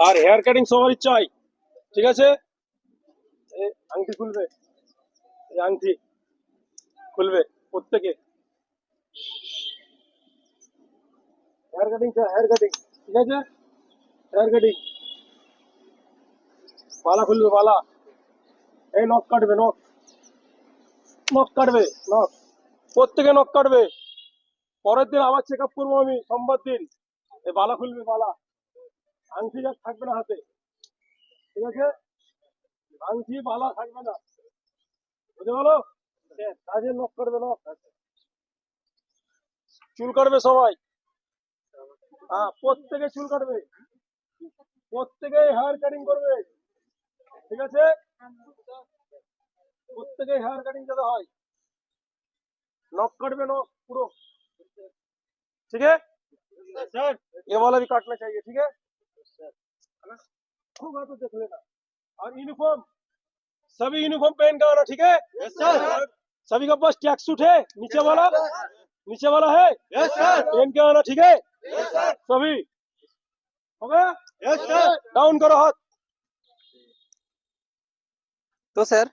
আর hair cutting সবারই চাই, ঠিক আছে? এই আংটি খুলবে, এই আংটি খুলবে প্রত্যেকে। হেয়ার কাটিং চাই, হেয়ার কাটিং, ঠিক আছে? হেয়ার কাটিং, বালা খুলবে বালা। এই নখ কাটবে, নখ, নখ কাটবে, নখ, প্রত্যেকে নখ কাটবে। পরের দিন আবার চেক আপ করবো আমি, সোমবার দিন। এই বালা খুলবে বালা, আংটি যা থাকবে না হাতে, ঠিক আছে? আংটি বালা থাকবে না, বুঝতে পারো? কাজে নখ কাটবে, নখ, চুল কাটবে সবাই। হ্যাঁ, প্রত্যেকে চুল কাটবে, প্রত্যেকে হেয়ার কাটিং করবে, ঠিক আছে? প্রত্যেকে হেয়ার কাটিং যাতে হয়, नॉक कट में नॉक पूरा, ठीक है सर? ये वाला भी काटना चाहिए, ठीक है? होगा तो देख लेना। और यूनिफॉर्म, सभी यूनिफॉर्म पहन के आना, ठीक है? Yes sir. सभी का पास ट्रैक सूट है, नीचे वाला है, यस सर, पहन के आना, ठीक है? Yes sir. सभी हो गया? Yes sir. डाउन करो हाथ। তো স্যার,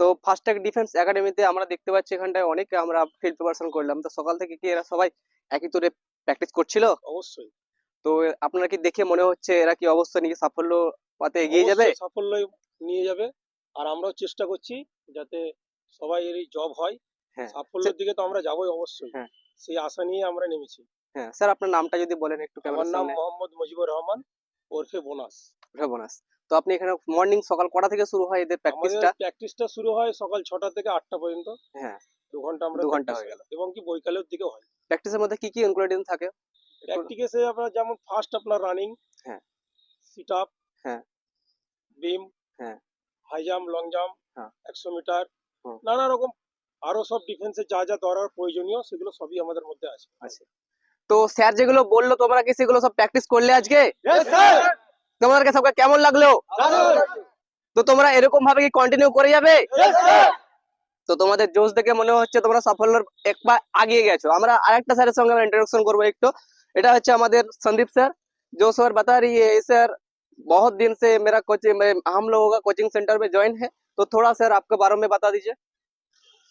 তো ফাস্ট্যাগ ডিফেন্স একাডেমিতে আমরা দেখতে পাচ্ছি এখানটায় অনেক আমরা ফিল্ড প্রিপারেশন করলাম, তো সকাল থেকে কি এরা সবাই একই তোরে প্র্যাকটিস করছিল? অবশ্যই। তো আপনারা কি দেখে মনে হচ্ছে এরা কি অবস্থা নিয়ে সাফল্য পাতে এগিয়ে যাবে? অবশ্যই সাফল্য নিয়ে যাবে। আর আমরাও চেষ্টা করছি যাতে সবাই এর জব হয়। হ্যাঁ সাফল্যের দিকে তো আমরা যাবোই অবশ্যই, হ্যাঁ সেই আশা নিয়ে আমরা নেমেছি। হ্যাঁ স্যার, আপনার নামটা যদি বলেন একটু আমার ক্যামেরার নাম সামনে। মোহাম্মদ মুজিবুর রহমান, ওরফে বোনাস। বোনাস। তো আপনি এখানে মর্নিং সকাল কটা থেকে শুরু হয় এদের আমাদের প্র্যাকটিসটা? প্র্যাকটিসটা শুরু হয় সকাল 6টা থেকে 8টা পর্যন্ত। হ্যাঁ, 2 ঘন্টা আমরা 2 ঘন্টা practice হয়ে গেল। হয়। এবং কি বৈকালের দিকেও হয়। প্র্যাকটিসের মধ্যে কি কি ইনগ্রেডিয়েন্ট থাকে? প্র্যাকটিসে আপনার যেমন ফার্স্ট আপনার রানিং, হ্যাঁ সিট আপ, হ্যাঁ বিম, হ্যাঁ হাই জাম্প, লং জাম্প, হ্যাঁ 100 মিটার, হুম, নানা রকম আরো সব ডিফেন্সে যা যা দরকার প্রয়োজনীয় সেগুলো সবই আমাদের মধ্যে আছে। আছে। তো স্যার যেগুলো বললো তোমরা কি সেগুলো সব প্র্যাকটিস করলে আজকে? তোমাদেরকে সবকে কেমন লাগলো? তো তোমরা এরকম ভাবে কি কন্টিনিউ করে যাবে? তো তোমাদের জোশ দেখে মনে হচ্ছে তোমরা সাফল্যের এক পা আগিয়ে গেছো। আমরা আরেকটা স্যারের সঙ্গে আমরা इंट्रोडक्शन করবো একটু। এটা হচ্ছে আমাদের संदीप सर, जो सर बता रही है सर बहुत दिन से मेरा कोचिंग में हम लोगों का कोचिंग सेंटर में ज्वाइन है, तो थोड़ा सर आपके बारे में बता दीजिए।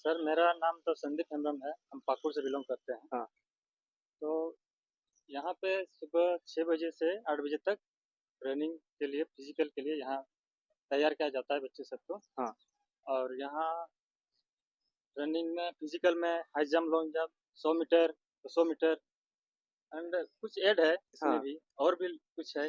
सर मेरा नाम तो संदीप हेम्ब्रम है, हम पाकुड़ से बिलोंग करते हैं। हाँ। तो यहाँ पे सुबह 6 बजे से 8 बजे तक रनिंग के लिए, फिजिकल के लिए यहाँ तैयार किया जाता है बच्चे सबको। हाँ। और यहाँ रनिंग में, फिजिकल में high jump, long jump, 100 metre, 200 metre and कुछ ऐड है इसमें हाँ। भी, और भी कुछ है।